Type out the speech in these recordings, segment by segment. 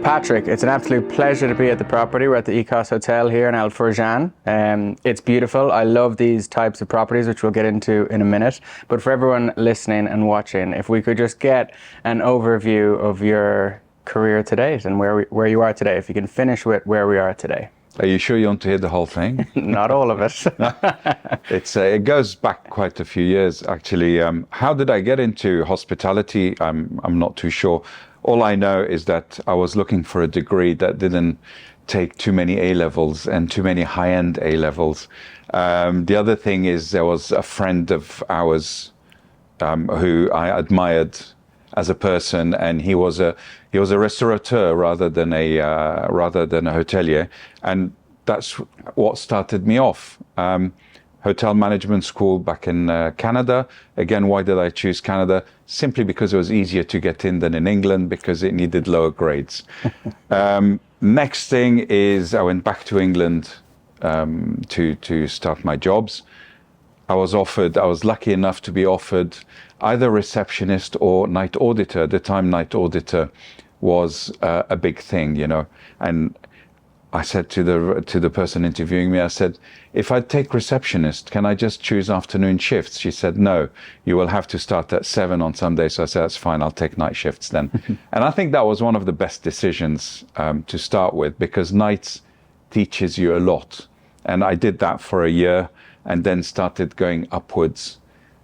Patrick, it's an absolute pleasure to be at the property. We're at the HMH Hotel here in Al Furjan. It's beautiful. I love these types of properties, which we'll get into in a minute. But for everyone listening and watching, if we could just get an overview of your career to date and where you are today, if you can finish with where we are today. Are you sure you want to hear the whole thing? Not all of it. It goes back quite a few years, actually. How did I get into hospitality? I'm not too sure. All I know is that I was looking for a degree that didn't take too many A-levels and too many high-end A-levels. The other thing is there was a friend of ours who I admired as a person, and he was a restaurateur rather than a hotelier, and that's what started me off. Hotel management school back in Canada. Again, why did I choose Canada? Simply because it was easier to get in than in England, because it needed lower grades. Next thing is I went back to England to start my jobs. I was lucky enough to be offered either receptionist or night auditor. At the time, night auditor was a big thing, you know. And I said to the person interviewing me, I said, if I take receptionist, can I just choose afternoon shifts? She said, no, you will have to start at 7 on some days. So I said, that's fine, I'll take night shifts then. And I think that was one of the best decisions to start with, because nights teaches you a lot. And I did that for a year and then started going upwards,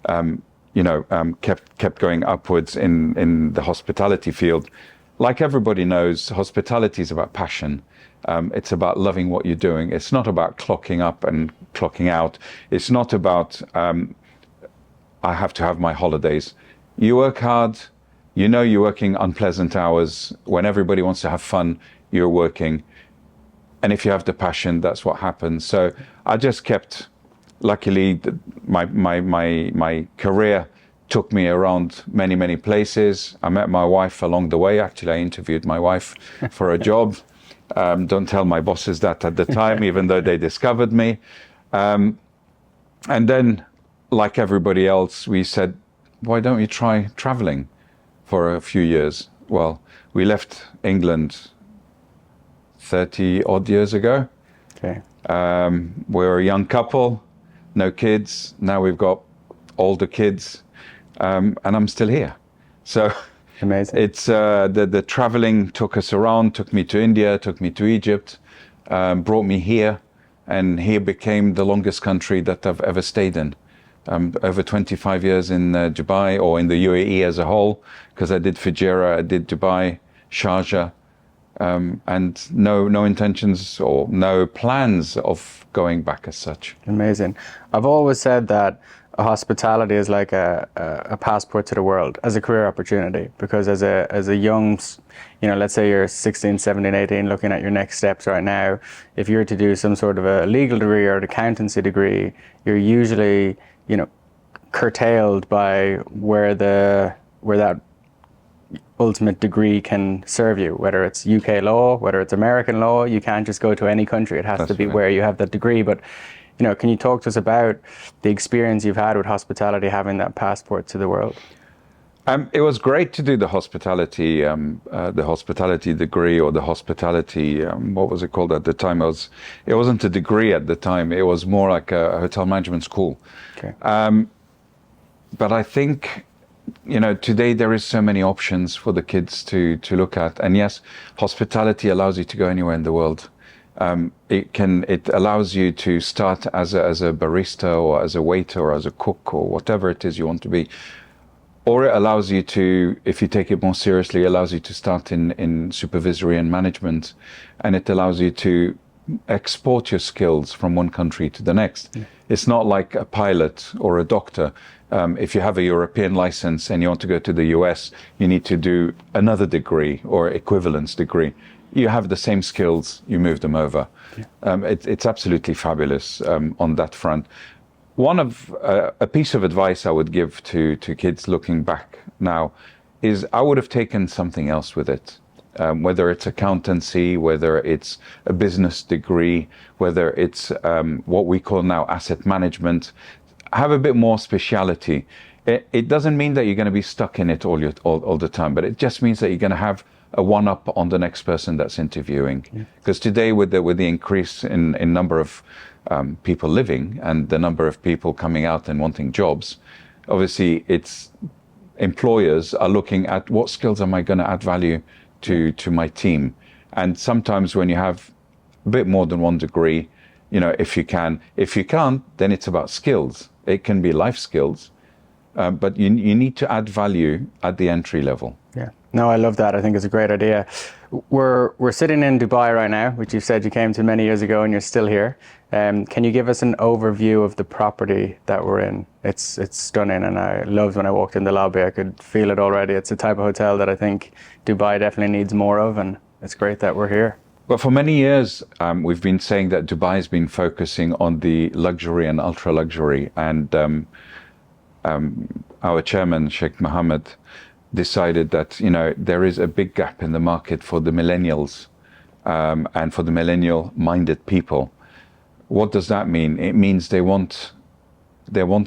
kept going upwards in the hospitality field. Like everybody knows, hospitality is about passion. It's about loving what you're doing. It's not about clocking up and clocking out. It's not about, I have to have my holidays. You work hard, you know you're working unpleasant hours. When everybody wants to have fun, you're working. And if you have the passion, that's what happens. So I just kept, luckily, my career took me around many, many places. I met my wife along the way. Actually, I interviewed my wife for a job. Don't tell my bosses that at the time, even though they discovered me. And then, like everybody else, we said, why don't you try traveling for a few years? Well, we left England 30 odd years ago. Okay. We're a young couple, no kids. Now we've got older kids, and I'm still here. So amazing. It's the traveling took us around, took me to India, took me to Egypt, brought me here, and here became the longest country that I've ever stayed in. Over 25 years in Dubai, or in the UAE as a whole, because I did Fujairah, I did Dubai, Sharjah, and no intentions or no plans of going back as such. Amazing. I've always said that hospitality is like a passport to the world as a career opportunity, because as a young, let's say you're 16, 17, 18, looking at your next steps right now, if you're to do some sort of a legal degree or an accountancy degree, you're usually, curtailed by where that ultimate degree can serve you, whether it's UK law, whether it's American law. You can't just go to any country. It has to be where you have that degree. But can you talk to us about the experience you've had with hospitality, having that passport to the world? It was great to do the hospitality degree, or the hospitality, what was it called at the time? It wasn't a degree at the time. It was more like a hotel management school. Okay. But I think, today there is so many options for the kids to look at. And yes, hospitality allows you to go anywhere in the world. It allows you to start as a barista, or as a waiter, or as a cook, or whatever it is you want to be. Or it allows you to, if you take it more seriously, it allows you to start in supervisory and management. And it allows you to export your skills from one country to the next. Yeah. It's not like a pilot or a doctor. If you have a European license and you want to go to the US, you need to do another degree or equivalence degree. You have the same skills, you move them over. Yeah. It's absolutely fabulous on that front. A piece of advice I would give to kids looking back now is I would have taken something else with it. Whether it's accountancy, whether it's a business degree, whether it's what we call now asset management, have a bit more speciality. It doesn't mean that you're going to be stuck in it all the time, but it just means that you're going to have a one-up on the next person that's interviewing. Because today, with the increase in number of people living and the number of people coming out and wanting jobs, obviously it's employers are looking at what skills am I going to add value to my team. And sometimes when you have a bit more than one degree, you know, if you can, if you can't, then it's about skills. It can be life skills, but you need to add value at the entry level. Yeah, no, I love that. I think it's a great idea. We're sitting in Dubai right now, which you said you came to many years ago and you're still here. Can you give us an overview of the property that we're in? It's stunning, and I loved when I walked in the lobby. I could feel it already. It's the type of hotel that I think Dubai definitely needs more of, and it's great that we're here. Well, for many years, we've been saying that Dubai has been focusing on the luxury and ultra luxury, and our chairman, Sheikh Mohammed, decided that, you know, there is a big gap in the market for the millennials and for the millennial-minded people. What does that mean? It means they want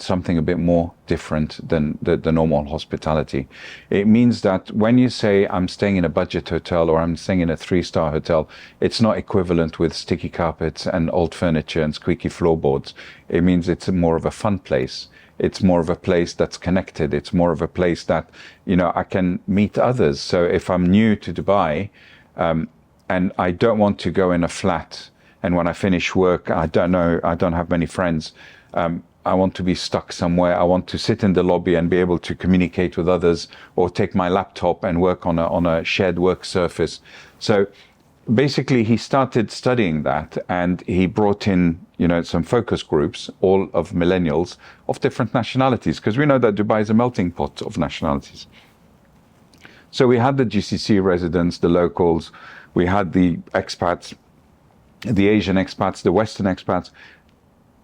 something a bit more different than the normal hospitality. It means that when you say I'm staying in a budget hotel or I'm staying in a 3-star hotel, it's not equivalent with sticky carpets and old furniture and squeaky floorboards. It means it's more of a fun place. It's more of a place that's connected. It's more of a place that, you know, I can meet others. So if I'm new to Dubai and I don't want to go in a flat, and when I finish work, I don't have many friends, I want to be stuck somewhere. I want to sit in the lobby and be able to communicate with others, or take my laptop and work on a shared work surface. So basically, he started studying that, and he brought in, you know, some focus groups, all of millennials of different nationalities, because we know that Dubai is a melting pot of nationalities. So we had the GCC residents, the locals, we had the expats, the Asian expats, the Western expats,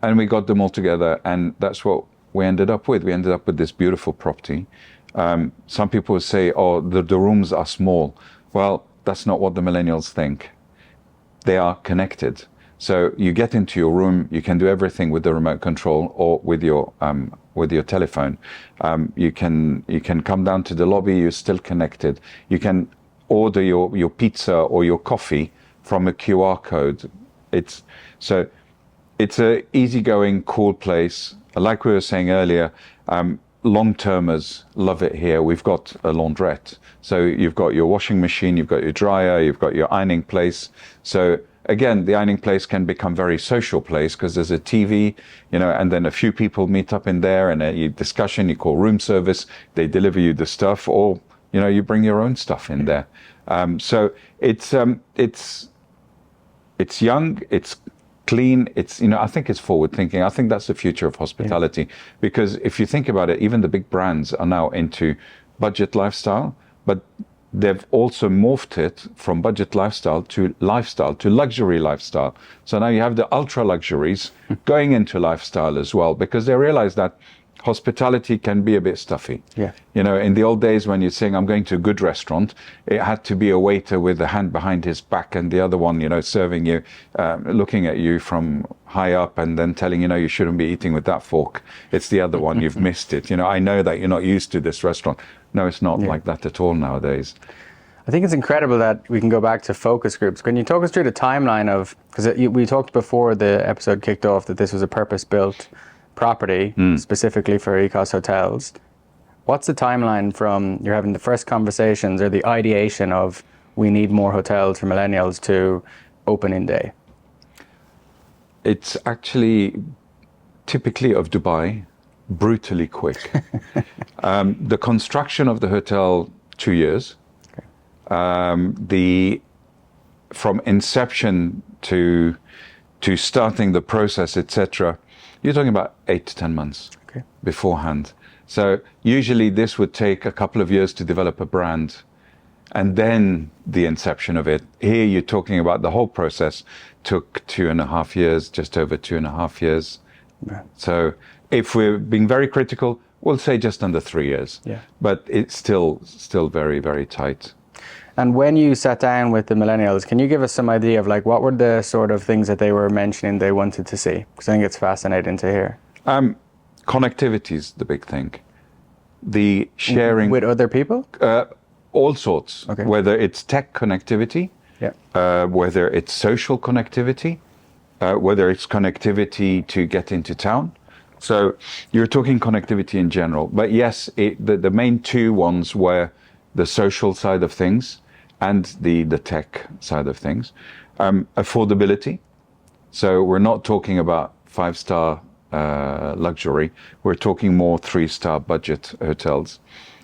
and we got them all together, and that's what we ended up with. We ended up with this beautiful property. Some people say, oh, the rooms are small. Well, that's not what the millennials think. They are connected. So you get into your room, you can do everything with the remote control or with your telephone. You can come down to the lobby, you're still connected. You can order your pizza or your coffee from a QR code. It's a easygoing, cool place. Like we were saying earlier, long-termers love it here. We've got a laundrette. So you've got your washing machine, you've got your dryer, you've got your ironing place. So again, the ironing place can become very social place because there's a TV, you know, and then a few people meet up in there and a discussion, you call room service, they deliver you the stuff, or, you know, you bring your own stuff in there. So it's young, it's clean, it's, you know, I think it's forward thinking. I think that's the future of hospitality, because if you think about it, even the big brands are now into budget lifestyle, but they've also morphed it from budget lifestyle to luxury lifestyle. So now you have the ultra luxuries going into lifestyle as well, because they realize that hospitality can be a bit stuffy. Yeah. You know, in the old days when you're saying, I'm going to a good restaurant, it had to be a waiter with a hand behind his back and the other one, you know, serving you, looking at you from high up and then telling, you know, you shouldn't be eating with that fork. It's the other one, you've missed it. You know, I know that you're not used to this restaurant. No, it's not like that at all nowadays. I think it's incredible that we can go back to focus groups. Can you talk us through the timeline of, because we talked before the episode kicked off that this was a purpose-built property specifically for HMH Hotels. What's the timeline from you're having the first conversations or the ideation of we need more hotels for millennials to opening day? It's actually typically of Dubai, brutally quick. The construction of the hotel, 2 years. Okay. From inception to starting the process, etc., you're talking about 8 to 10 months beforehand. So usually this would take a couple of years to develop a brand, and then the inception of it. Here you're talking about the whole process took 2.5 years, just over 2.5 years. Yeah. So if we're being very critical, we'll say just under 3 years. Yeah. But it's still very, very tight. And when you sat down with the millennials, can you give us some idea of like what were the sort of things that they were mentioning they wanted to see? Because I think it's fascinating to hear. Connectivity is the big thing. The sharing with other people. all sorts, Okay. whether it's tech connectivity, Yeah. whether it's social connectivity, whether it's connectivity to get into town. So you're talking connectivity in general. But yes, the main two ones were the social side of things and the tech side of things. Affordability. So we're not talking about 5-star luxury. We're talking more 3-star budget hotels.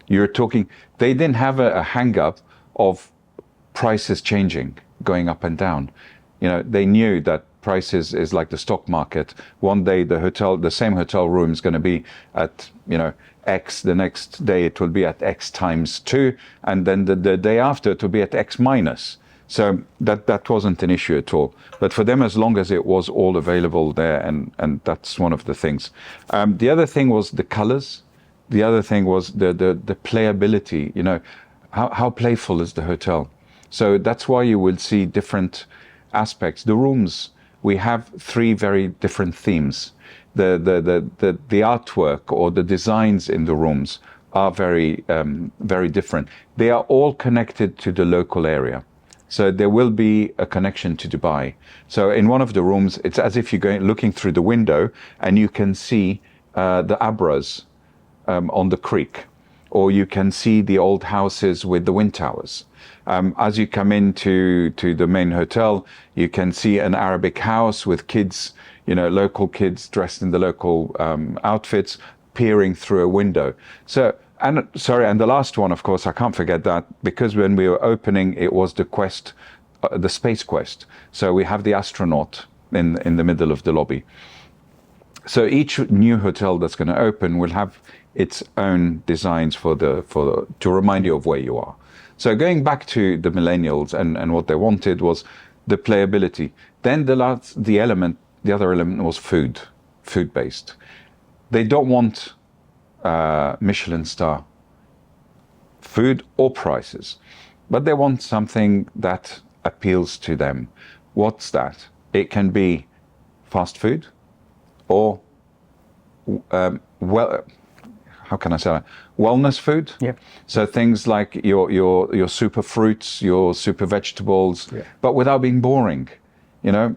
You're talking, they didn't have a hang up of prices changing, going up and down. You know, they knew that prices is like the stock market. One day the same hotel room is going to be at, you know, X. The next day it will be at X times 2, and then the day after it will be at X minus. So that wasn't an issue at all. But for them, as long as it was all available there, and that's one of the things. The other thing was the colors. The other thing was the playability. You know, how playful is the hotel? So that's why you will see different aspects. The rooms, we have 3 very different themes. The artwork or the designs in the rooms are very very different. They are all connected to the local area. So there will be a connection to Dubai. So in one of the rooms, it's as if you're looking through the window and you can see the Abras on the creek, or you can see the old houses with the wind towers. As you come into the main hotel, you can see an Arabic house with kids, you know, local kids dressed in the local outfits, peering through a window. So, and the last one, of course, I can't forget that, because when we were opening, it was the quest, the space quest. So we have the astronaut in the middle of the lobby. So each new hotel that's going to open will have its own designs to remind you of where you are. So going back to the millennials and what they wanted was the playability. Then the other element was food based. They don't want Michelin star food or prices, but they want something that appeals to them. What's that? It can be fast food, or how can I say that? Wellness food. Yeah. So things like your super fruits, your super vegetables, yeah, but without being boring, you know.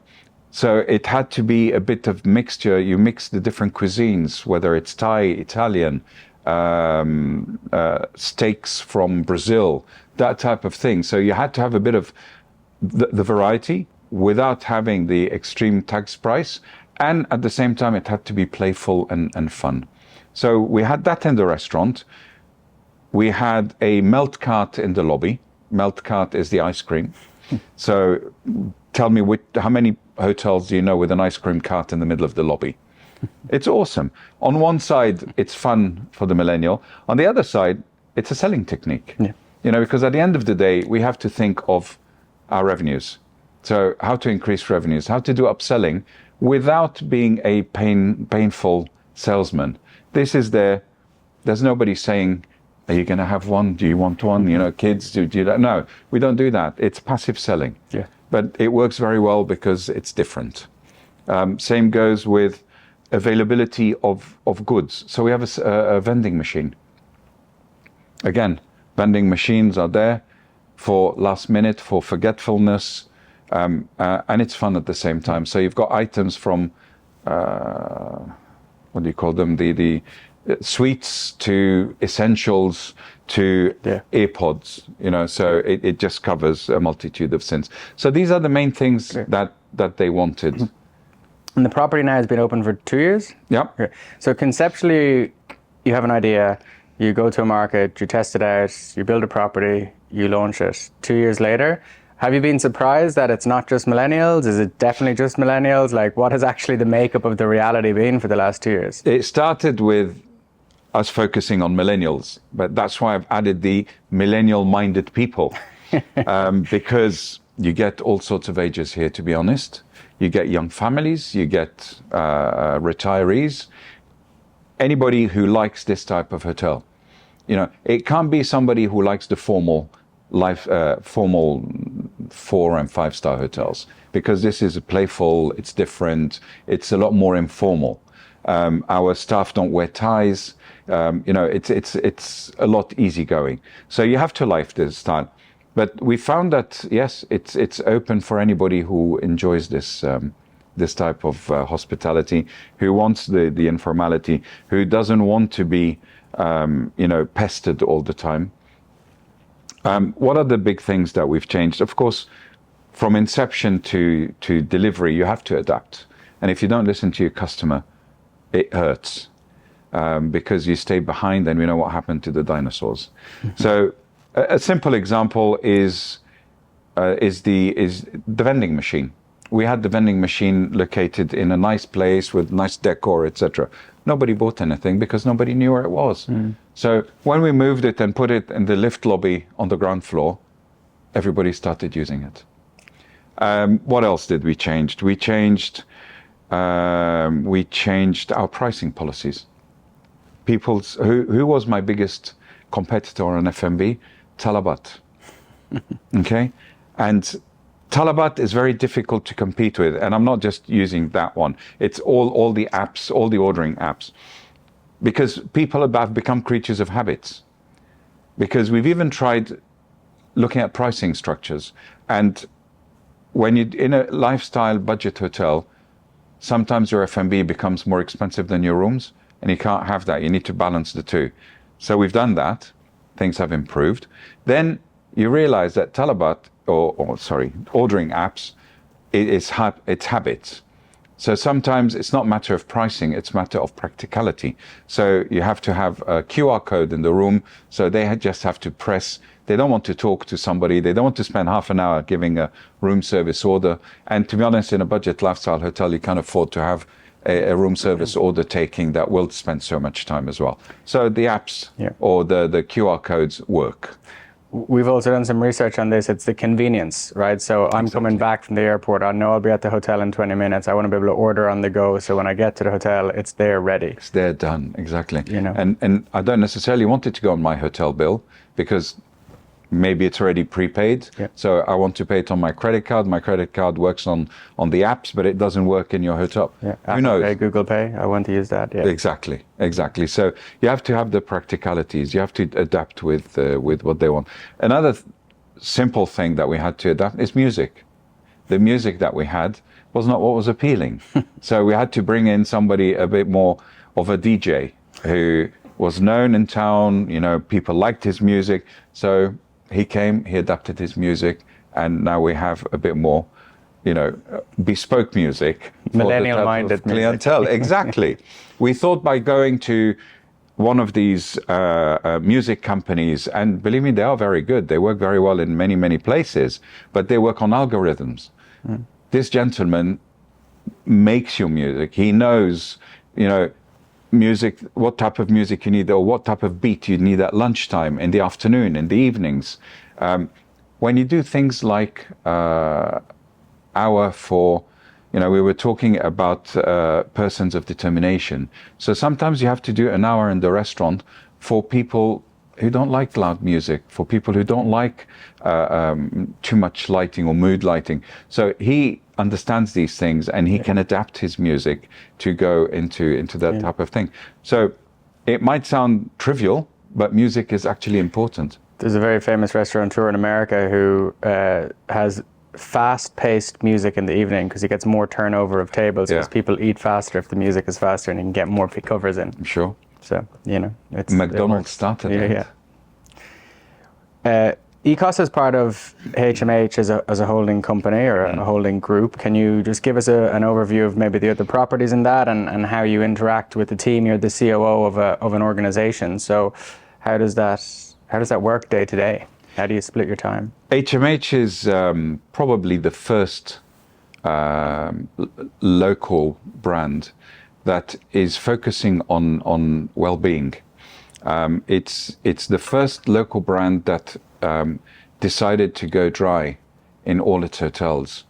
So it had to be a bit of mixture. You mix the different cuisines, whether it's Thai, Italian, steaks from Brazil, that type of thing. So you had to have a bit of the variety without having the extreme tax price. And at the same time, it had to be playful and fun. So we had that in the restaurant. We had a melt cart in the lobby. Melt cart is the ice cream. So tell me, how many hotels do you know with an ice cream cart in the middle of the lobby? It's awesome. On one side, it's fun for the millennial. On the other side, it's a selling technique. Yeah. You know, because at the end of the day, we have to think of our revenues. So how to increase revenues, how to do upselling without being a painful salesman. This is there's nobody saying, are you going to have one? Do you want one? You know, kids, do you that? No, we don't do that. It's passive selling. Yeah. But it works very well because it's different. Same goes with availability of goods. So we have a vending machine. Again, vending machines are there for last minute, for forgetfulness, and it's fun at the same time. So you've got items from, what do you call them? The sweets to essentials to AirPods, you know, so it just covers a multitude of sins. So these are the main things that they wanted. And the property now has been open for 2 years? Yeah. Okay. So conceptually, you have an idea, you go to a market, you test it out, you build a property, you launch it. 2 years later, have you been surprised that it's not just millennials? Is it definitely just millennials? Like, what has actually the makeup of the reality been for the last 2 years? It started with us focusing on millennials, but that's why I've added the millennial-minded people, because you get all sorts of ages here, to be honest. You get young families, you get retirees, anybody who likes this type of hotel. You know, it can't be somebody who likes the formal 4 and 5 star hotels, because this is playful, it's different, it's a lot more informal. Our staff don't wear ties. You know, it's a lot easygoing. So you have to like this style. But we found that yes, it's open for anybody who enjoys this this type of hospitality, who wants the informality, who doesn't want to be you know, pestered all the time. What are the big things that we've changed? Of course, from inception to delivery, you have to adapt. And if you don't listen to your customer, it hurts because you stay behind, and we know what happened to the dinosaurs. So a simple example is the vending machine. We had the vending machine located in a nice place with nice decor, etc. Nobody bought anything because nobody knew where it was. So when we moved it and put it in the lift lobby on the ground floor, everybody started using it. What else did we change? We changed our pricing policies. Who was my biggest competitor on F&B? Talabat. Okay, and Talabat is very difficult to compete with, and I'm not just using that one. It's all the apps, all the ordering apps, because people have become creatures of habits. Because we've even tried looking at pricing structures, and when you're in a lifestyle budget hotel, sometimes your F&B becomes more expensive than your rooms, and you can't have that. You need to balance the two. So we've done that. Things have improved. Then you realize that Talabat, ordering apps, it's habits. So sometimes it's not a matter of pricing, it's a matter of practicality. So you have to have a QR code in the room, so they just have to press. They don't want to talk to somebody. They don't want to spend half an hour giving a room service order. And to be honest, in a budget lifestyle hotel, you can't afford to have a room service order taking that will spend so much time as well. So the apps or the QR codes work. We've also done some research on this. It's the convenience, right? So I'm coming back from the airport. I know I'll be at the hotel in 20 minutes. I want to be able to order on the go. So when I get to the hotel, it's there ready. It's there done, exactly. You know, and I don't necessarily want it to go on my hotel bill because maybe it's already prepaid. So I want to pay it on my credit card. My credit card works on the apps, but it doesn't work in your hotel. Who knows? Pay, Google Pay, I want to use that. Exactly. So you have to have the practicalities. You have to adapt with what they want. Another simple thing that we had to adapt is music. The music that we had was not what was appealing. So we had to bring in somebody a bit more of a DJ who was known in town. You know, people liked his music. So he came, he adapted his music, and now we have a bit more, you know, bespoke music. Millennial-minded clientele. Exactly. We thought by going to one of these music companies, and believe me, they are very good. They work very well in many, many places, but they work on algorithms. This gentleman makes your music. He knows, you know, music, what type of music you need, or what type of beat you need at lunchtime, in the afternoon, in the evenings. When you do things like hour for, you know, we were talking about persons of determination. So sometimes you have to do an hour in the restaurant for people who don't like loud music, for people who don't like too much lighting or mood lighting. So he understands these things, and he can adapt his music to go into that type of thing. So it might sound trivial, but music is actually important. There's a very famous restaurateur in America who has fast-paced music in the evening because he gets more turnover of tables because people eat faster if the music is faster, and he can get more covers in. I'm sure. So, you know, it's McDonald's started it. ECOS is part of HMH as a holding company or a holding group. Can you just give us an overview of maybe the other properties in that and how you interact with the team? You're the COO of an organization. So how does that work day to day? How do you split your time? HMH is probably the first local brand that is focusing on well-being. It's the first local brand that decided to go dry in all its hotels.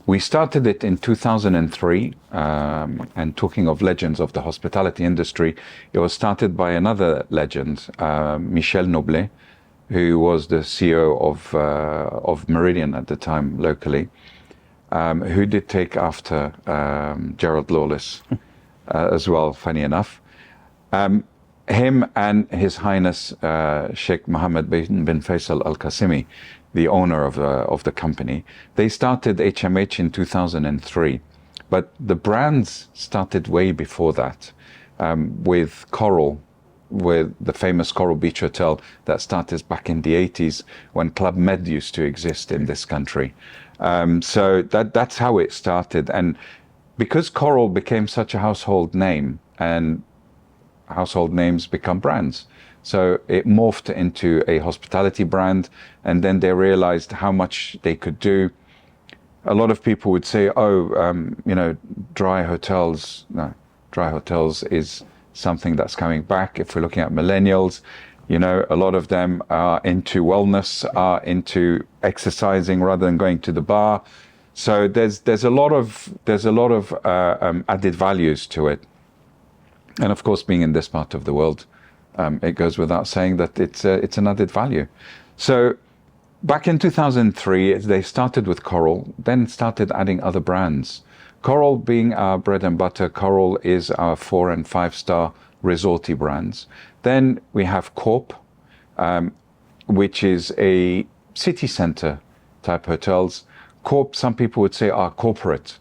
We started it in 2003, and talking of legends of the hospitality industry, it was started by another legend, Michel Noblet, who was the CEO of Meridian at the time locally, who did take after Gerald Lawless as well, funny enough. Him and His Highness Sheikh Mohammed bin Faisal Al Qasimi, the owner of the company, they started HMH in 2003, but the brands started way before that, with Coral, with the famous Coral Beach Hotel that started back in the 80s when Club Med used to exist in this country. So that's how it started. And because Coral became such a household name, and household names become brands, so it morphed into a hospitality brand, and then they realized how much they could do. A lot of people would say, dry hotels. No, dry hotels is something that's coming back. If we're looking at millennials, a lot of them are into wellness, are into exercising rather than going to the bar. So there's a lot of added values to it. And of course, being in this part of the world, it goes without saying that it's an added value. So back in 2003, they started with Coral, then started adding other brands. Coral being our bread and butter. Coral is our 4- and 5-star resorty brands. Then we have Corp, which is a city center type hotels. Corp, some people would say, are corporate.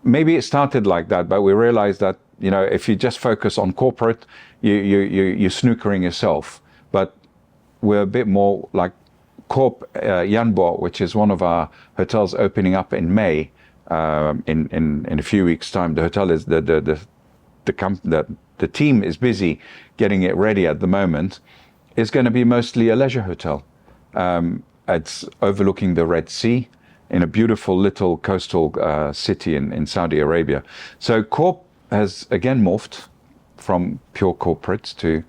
Maybe it started like that, but we realized that if you just focus on corporate, you're snookering yourself. But we're a bit more like Corp Yanbo, which is one of our hotels opening up in May. In a few weeks' time, the hotel is the team is busy getting it ready at the moment. It's going to be mostly a leisure hotel. It's overlooking the Red Sea in a beautiful little coastal city in Saudi Arabia. So Corp has again morphed from pure corporates to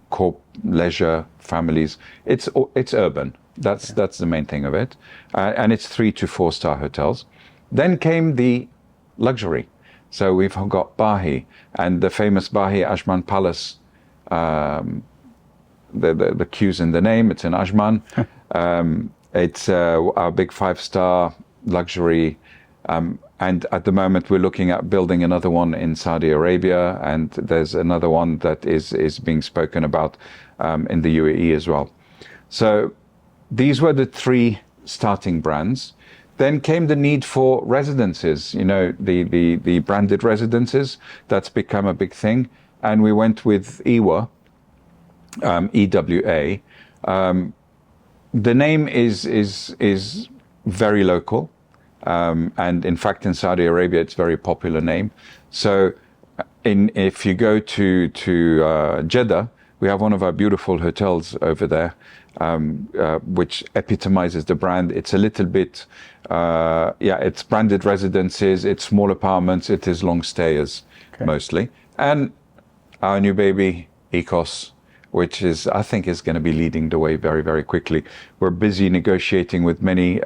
corp leisure families. It's urban. That's the main thing of it, and it's 3- to 4-star hotels. Then came the luxury. So we've got Bahi and the famous Bahi Ajman Palace. The Q's in the name. It's in Ajman. It's our big 5-star luxury. And at the moment, we're looking at building another one in Saudi Arabia, and there's another one that is being spoken about in the UAE as well. So these were the 3 starting brands. Then came the need for residences, the branded residences. That's become a big thing. And we went with EWA, EWA. The name is very local. And in fact, in Saudi Arabia, it's a very popular name. So if you go to Jeddah, we have one of our beautiful hotels over there, which epitomizes the brand. It's a little bit, it's branded residences, it's small apartments, it is long stayers mostly. And our new baby, Ecos, which I think is going to be leading the way very, very quickly. We're busy negotiating with many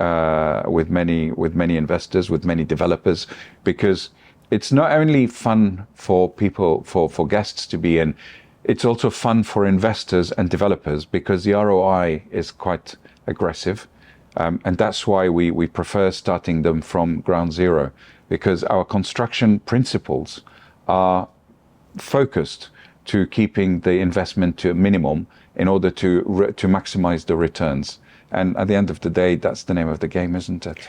investors, with many developers, because it's not only fun for people, for guests to be in, it's also fun for investors and developers because the ROI is quite aggressive. And that's why we prefer starting them from ground zero, because our construction principles are focused to keeping the investment to a minimum in order to maximize the returns. And at the end of the day, that's the name of the game, isn't it?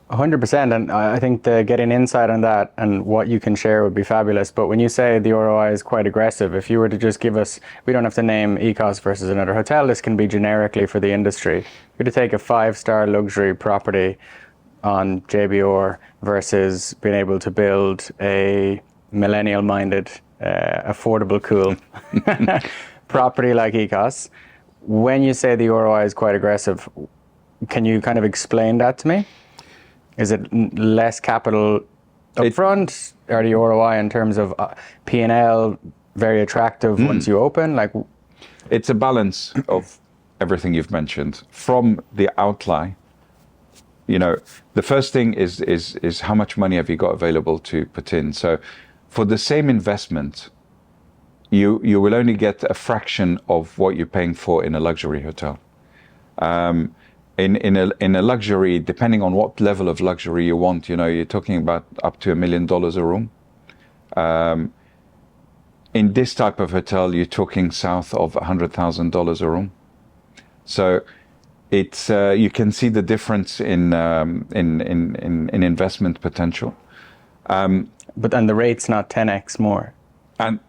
100%, and I think getting insight on that and what you can share would be fabulous. But when you say the ROI is quite aggressive, if you were to just give us, we don't have to name Ecos versus another hotel, this can be generically for the industry. If you were to take a 5-star luxury property on JBR versus being able to build a millennial-minded, affordable, cool property like Ecos, when you say the ROI is quite aggressive, can you kind of explain that to me? Is it less capital upfront, or the ROI in terms of P&L very attractive once you open? Like, it's a balance of everything you've mentioned. From the outlay, the first thing is how much money have you got available to put in. So, for the same investment, you will only get a fraction of what you're paying for in a luxury hotel. In a luxury, depending on what level of luxury you want, you're talking about up to $1 million a room. in this type of hotel, you're talking south of $100,000 a room. So it's you can see the difference in investment potential. But and the rate's not 10x more, And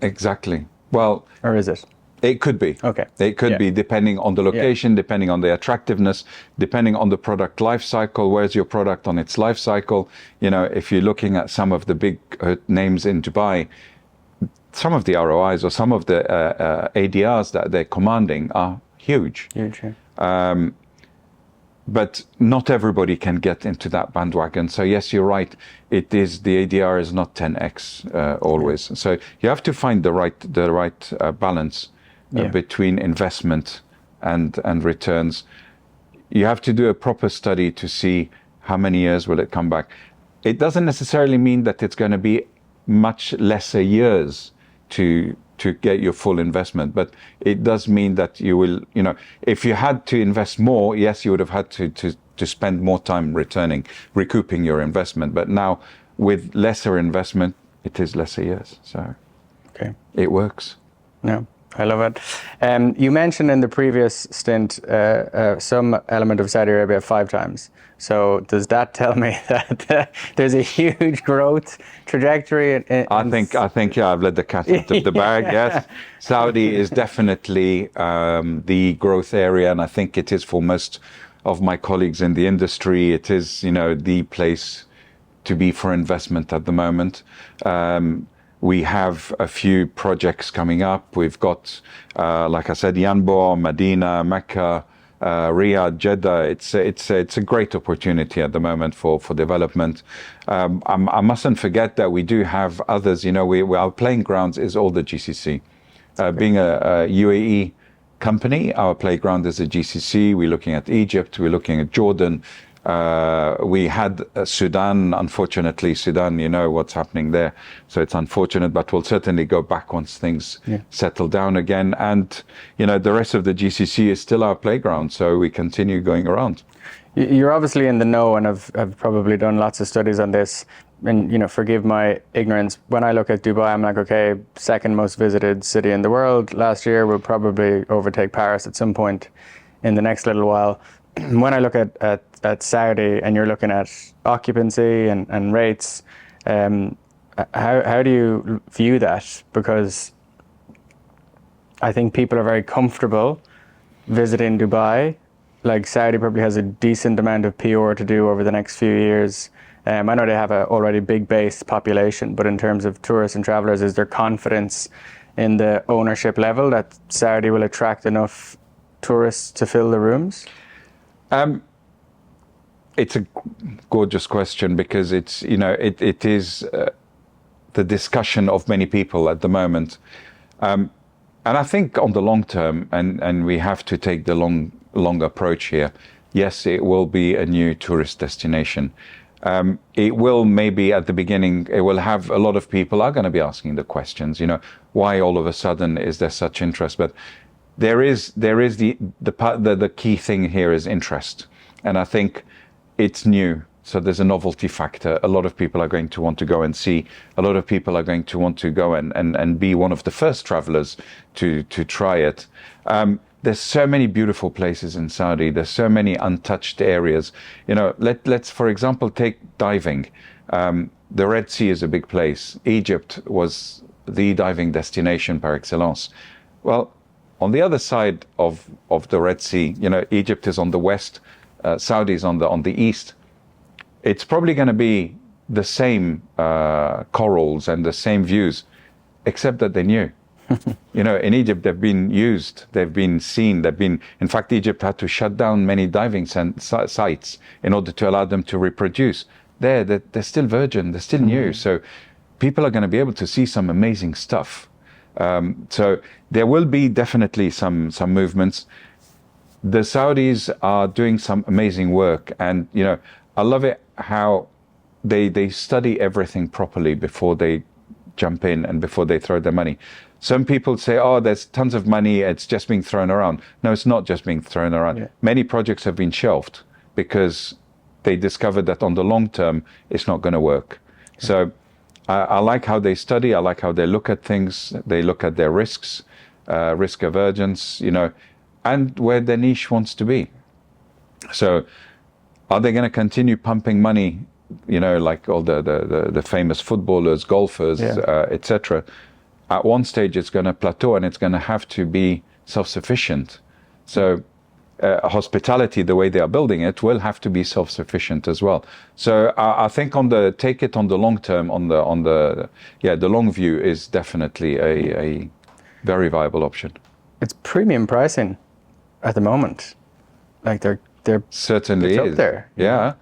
exactly. Well, or is it? it could be. Okay. It could Yeah. be depending on the location, depending on the attractiveness, depending on the product life cycle. Where's your product on its life cycle? You know, if you're looking at some of the big names in Dubai, some of the ROIs or some of the ADRs that they're commanding are huge. Huge. Yeah. But not everybody can get into that bandwagon. So yes, you're right. It is, the ADR is not 10x always. So you have to find the right balance between investment and returns. You have to do a proper study to see how many years will it come back. It doesn't necessarily mean that it's going to be much lesser years to get your full investment, but it does mean that you will, you know, if you had to invest more, yes, you would have had to spend more time recouping your investment. But now with lesser investment, it is lesser years. So Okay. it works. No, I love it. You mentioned in the previous stint some element of Saudi Arabia 5 times. So does that tell me that there's a huge growth trajectory? I think yeah, I've let the cat out of the bag. Yes, Saudi is definitely the growth area, and I think it is for most of my colleagues in the industry. It is, you know, the place to be for investment at the moment. We have a few projects coming up. We've got, like I said, Yanbu, Medina, Mecca, Riyadh, Jeddah. It's a great opportunity at the moment for development. I mustn't forget that we do have others. You know, our playing grounds is all the GCC. Being a UAE company, our playground is a GCC. We're looking at Egypt. We're looking at Jordan. We had Sudan. Unfortunately, Sudan, you know what's happening there. So it's unfortunate, but we'll certainly go back once things settle down again. And, you know, the rest of the GCC is still our playground. So we continue going around. You're obviously in the know and have probably done lots of studies on this. And, you know, forgive my ignorance. When I look at Dubai, I'm like, okay, second most visited city in the world. Last year, we'll probably overtake Paris at some point in the next little while. When I look at Saudi and you're looking at occupancy and rates, how do you view that? Because I think people are very comfortable visiting Dubai. Like Saudi probably has a decent amount of PR to do over the next few years. I know they have a already big base population, but in terms of tourists and travelers, is there confidence in the ownership level that Saudi will attract enough tourists to fill the rooms? It's a gorgeous question because it's, you know, it is the discussion of many people at the moment. And I think on the long term, and we have to take the long approach here, yes, it will be a new tourist destination. It will maybe at the beginning, it will have a lot of people are going to be asking the questions, you know, why all of a sudden is there such interest? But there is the key thing here is interest. And I think it's new. So there's a novelty factor. A lot of people are going to want to go and see. A lot of people are going to want to go and be one of the first travelers to try it. There's so many beautiful places in Saudi. There's so many untouched areas. You know, let's for example, take diving. The Red Sea is a big place. Egypt was the diving destination par excellence. Well, on the other side of the Red Sea, you know, Egypt is on the west, Saudi is on the east. It's probably going to be the same corals and the same views, except that they're new. You know, in Egypt, they've been used, they've been seen, in fact, Egypt had to shut down many diving sites in order to allow them to reproduce. They're still virgin, they're still new. So people are going to be able to see some amazing stuff. So there will be definitely some movements. The Saudis are doing some amazing work, and you know, I love it how they study everything properly before they jump in and before they throw their money. Some people say, oh, there's tons of money, it's just being thrown around. No, it's not just being thrown around. Yeah. Many projects have been shelved because they discovered that on the long term, it's not going to work. Yeah. So I like how they study. I like how they look at things. They look at their risks, risk aversions, and where their niche wants to be. So are they going to continue pumping money, like all the famous footballers, golfers, etc.? At one stage, it's going to plateau and it's going to have to be self-sufficient. So hospitality, the way they are building it, will have to be self-sufficient as well. So I think take it on the long term, the long view is definitely a very viable option. It's premium pricing at the moment. Like they're certainly up there. Yeah.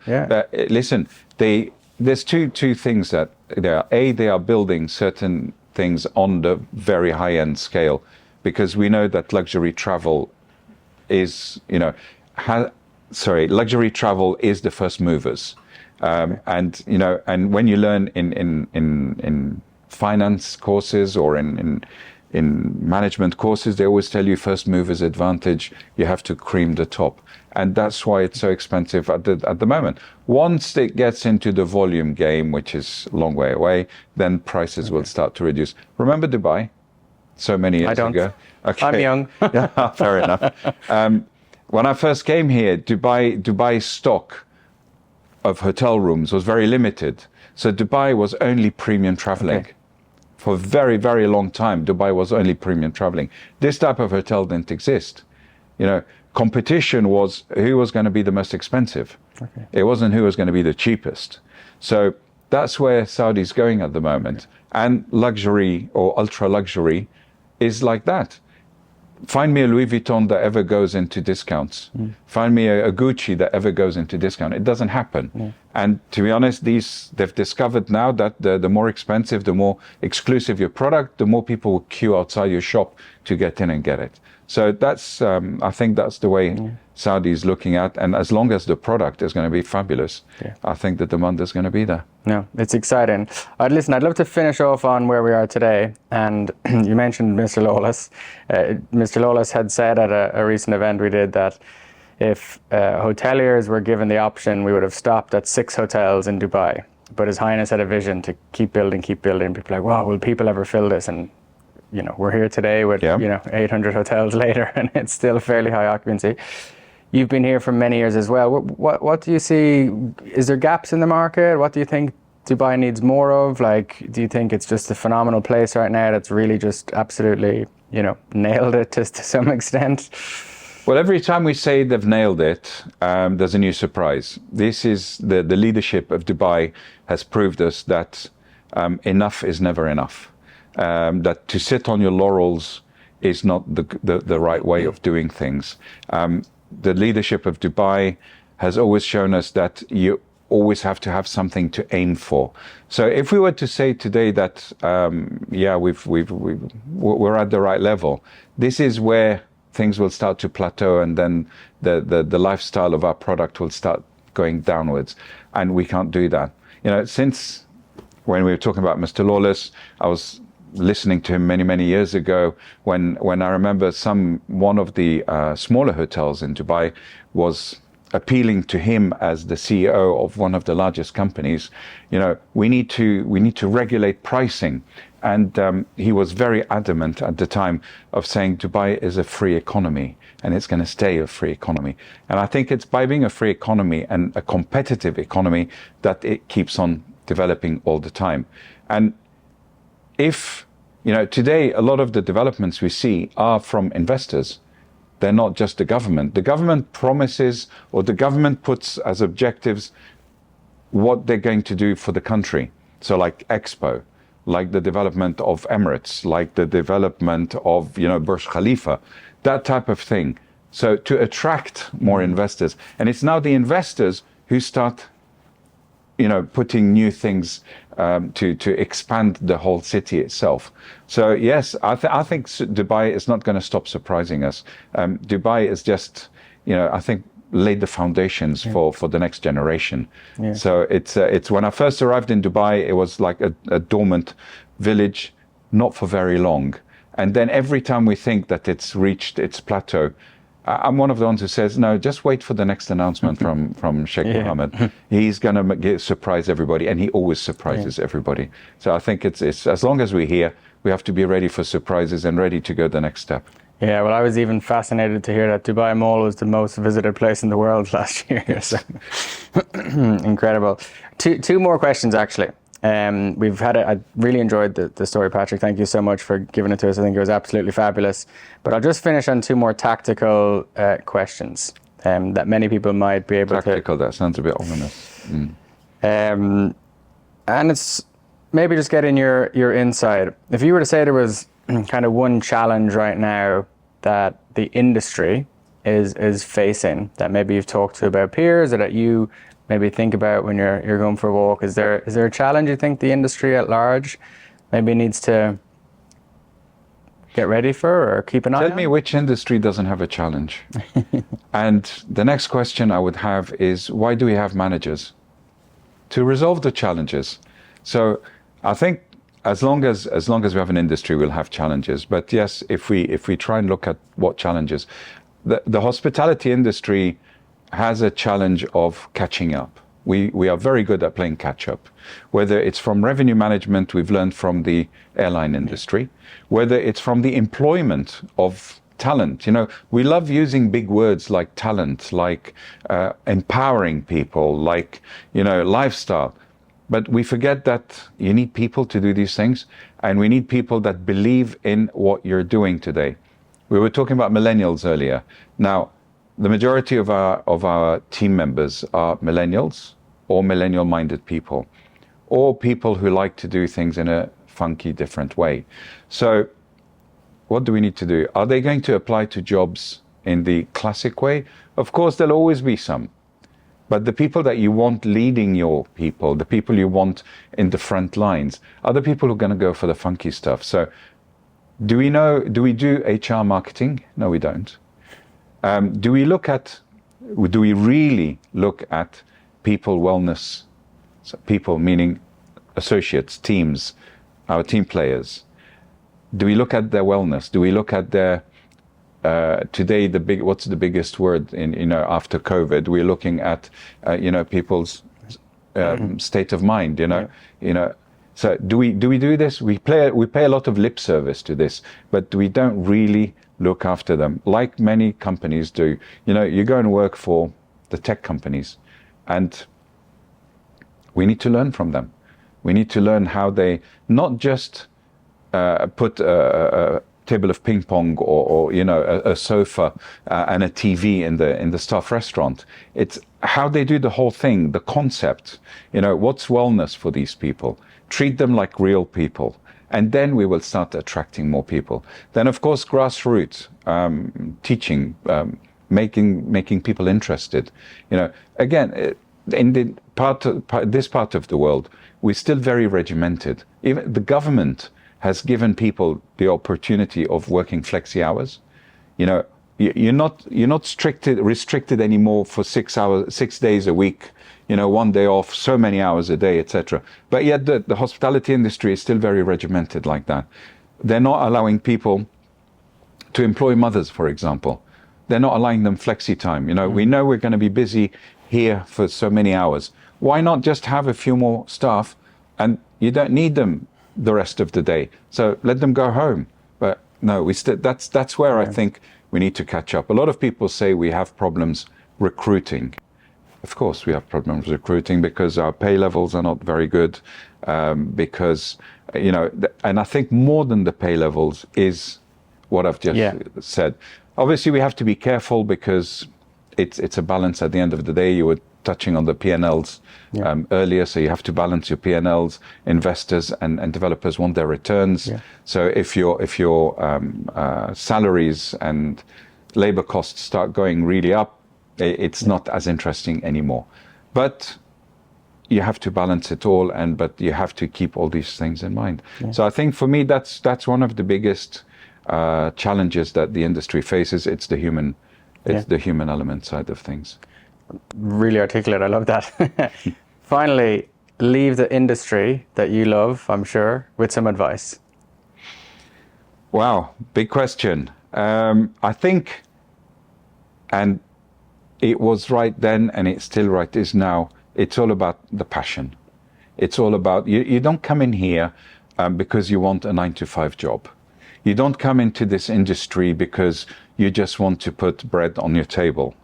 Listen, there's two things that they are building certain things on the very high end scale, because we know that luxury travel is, luxury travel is the first movers. And when you learn in finance courses or in management courses, they always tell you first movers advantage, you have to cream the top. And that's why it's so expensive at the moment. Once it gets into the volume game, which is a long way away, then prices will start to reduce. Remember Dubai? So many years ago. Okay. I'm young. Yeah, fair enough. When I first came here, Dubai's stock of hotel rooms was very limited. So Dubai was only premium traveling. Okay. For a very, very long time, Dubai was only premium traveling. This type of hotel didn't exist. Competition was who was going to be the most expensive. Okay. It wasn't who was going to be the cheapest. So that's where Saudi's going at the moment. And luxury or ultra luxury is like that. Find me a Louis Vuitton that ever goes into discounts. Find me a Gucci that ever goes into discount. It doesn't happen. And to be honest, they've discovered now that the more expensive, the more exclusive your product, the more people will queue outside your shop to get in and get it. So that's, I think that's the way Saudi is looking at. And as long as the product is going to be fabulous, I think the demand is going to be there. No, it's exciting. Listen, I'd love to finish off on where we are today. And you mentioned Mr. Lawless. Mr. Lawless had said at a recent event we did that if hoteliers were given the option, we would have stopped at 6 hotels in Dubai. But His Highness had a vision to keep building. People are like, wow, will people ever fill this? And we're here today with 800 hotels later, and it's still fairly high occupancy. You've been here for many years as well. What do you see? Is there gaps in the market? What do you think Dubai needs more of? Like, do you think it's just a phenomenal place right now that's really just absolutely, nailed it to some extent? Well, every time we say they've nailed it, there's a new surprise. This is the leadership of Dubai has proved us that enough is never enough. That to sit on your laurels is not the right way of doing things. The leadership of Dubai has always shown us that you always have to have something to aim for. So if we were to say today that, we're at the right level, this is where things will start to plateau, and then the lifestyle of our product will start going downwards. And we can't do that. Since when we were talking about Mr. Lawless, I was listening to him many years ago when I remember one of the smaller hotels in Dubai was appealing to him as the CEO of one of the largest companies. We need to regulate pricing, and he was very adamant at the time of saying Dubai is a free economy and it's going to stay a free economy. And I think it's by being a free economy and a competitive economy that it keeps on developing all the time. And if, today a lot of the developments we see are from investors. They're not just the government. The government promises, or the government puts as objectives what they're going to do for the country. So like Expo, like the development of Emirates, like the development of, Burj Khalifa, that type of thing. So to attract more investors. And it's now the investors who start, putting new things to expand the whole city itself. So yes, I think Dubai is not going to stop surprising us. Dubai is just, I think, laid the foundations for the next generation. Yeah. So it's when I first arrived in Dubai, it was like a dormant village, not for very long. And then every time we think that it's reached its plateau, I'm one of the ones who says, no, just wait for the next announcement from Sheikh Mohammed. He's going to surprise everybody, and he always surprises everybody. So I think it's as long as we're here, we have to be ready for surprises and ready to go the next step. Yeah, well, I was even fascinated to hear that Dubai Mall was the most visited place in the world last year. Yes. So, incredible. Two more questions, actually. We've had I really enjoyed the story, Patrick. Thank you so much for giving it to us. I think it was absolutely fabulous. But I'll just finish on two more tactical questions that many people might be able Tactical, that sounds a bit ominous. and it's maybe just getting your insight. If you were to say there was kind of one challenge right now that the industry is facing, that maybe you've talked to about peers, or that you maybe think about when you're going for a walk, is there a challenge you think the industry at large maybe needs to get ready for or keep an eye on? Tell me which industry doesn't have a challenge. And the next question I would have is, why do we have managers? To resolve the challenges. So I think as long as we have an industry, we'll have challenges. But yes, if we try and look at what challenges, the hospitality industry has a challenge of catching up. We are very good at playing catch up. Whether it's from revenue management, we've learned from the airline industry, whether it's from the employment of talent. We love using big words like talent, like empowering people, like, lifestyle. But we forget that you need people to do these things, and we need people that believe in what you're doing today. We were talking about millennials earlier. Now, the majority of our team members are millennials or millennial-minded people, or people who like to do things in a funky, different way. So what do we need to do? Are they going to apply to jobs in the classic way? Of course, there'll always be some. But the people that you want leading your people, the people you want in the front lines, are the people who are going to go for the funky stuff. So do we do HR marketing? No, we don't. Do we really look at people wellness? So people meaning associates, teams, our team players. Do we look at their wellness? Do we look at their today what's the biggest word in after COVID? We're looking at people's state of mind. So do we do this? We pay a lot of lip service to this, but we don't really look after them like many companies do. You go and work for the tech companies, and we need to learn from them. We need to learn how they not just put a table of ping pong or a sofa and a TV in the staff restaurant. It's how they do the whole thing, the concept. What's wellness for these people? Treat them like real people, and then we will start attracting more people. Then, of course, grassroots teaching, making people interested. Again, in this part of the world, we're still very regimented. Even the government has given people the opportunity of working flexi hours. You're not restricted anymore for 6 days a week. 1 day off, so many hours a day, etc. But yet the hospitality industry is still very regimented like that. They're not allowing people to employ mothers, for example. They're not allowing them flexi time. We know we're going to be busy here for so many hours. Why not just have a few more staff, and you don't need them the rest of the day? So let them go home. But no, that's where I think we need to catch up. A lot of people say we have problems recruiting. Of course, we have problems recruiting because our pay levels are not very good. Because and I think more than the pay levels is what I've just said. Obviously, we have to be careful because it's a balance at the end of the day. You were touching on the P&Ls earlier, so you have to balance your P&Ls. Investors and developers want their returns. Yeah. So if your salaries and labor costs start going really up, it's not as interesting anymore. But you have to balance it all, but you have to keep all these things in mind. Yeah. So I think for me, that's one of the biggest challenges that the industry faces. It's the human element side of things. Really articulate. I love that. Finally, leave the industry that you love, I'm sure, with some advice. Wow, big question. I think And it was right then, and it's still right is now. It's all about the passion. It's all about, you don't come in here because you want a 9-to-5 job. You don't come into this industry because you just want to put bread on your table.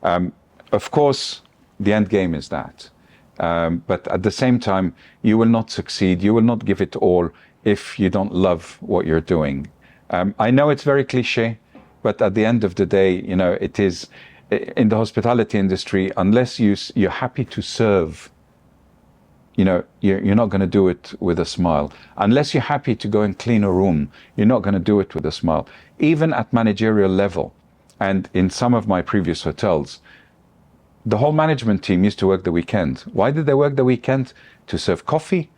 Of course, the end game is that. But at the same time, you will not succeed, you will not give it all if you don't love what you're doing. I know it's very cliche, but at the end of the day, you know, it is, in the hospitality industry, unless you're happy to serve, you know, you're not going to do it with a smile. Unless you're happy to go and clean a room, you're not going to do it with a smile. Even at managerial level, and in some of my previous hotels, the whole management team used to work the weekend. Why did they work the weekend? To serve coffee,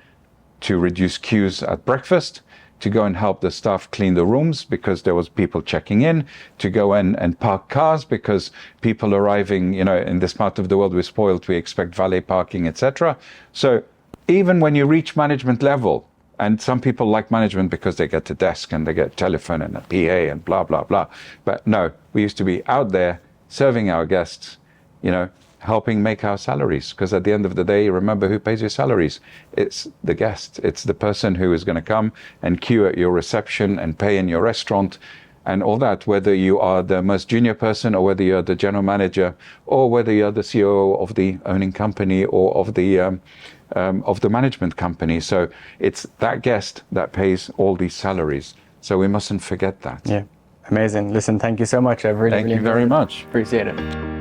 to reduce queues at breakfast, to go and help the staff clean the rooms because there was people checking in, to go in and park cars because people arriving, you know, in this part of the world we're spoiled, we expect valet parking, etc. So even when you reach management level, and some people like management because they get a desk and they get a telephone and a PA and blah, blah, blah. But no, we used to be out there serving our guests, you know, helping make our salaries, because at the end of the day, remember who pays your salaries. It's the guest. It's the person who is going to come and queue at your reception and pay in your restaurant and all that, whether you are the most junior person or whether you're the general manager or whether you're the COO of the owning company or of the management company. So it's that guest that pays all these salaries. So we mustn't forget that. Yeah, amazing. Listen, thank you so much. I've really, Thank you very much. Appreciate it.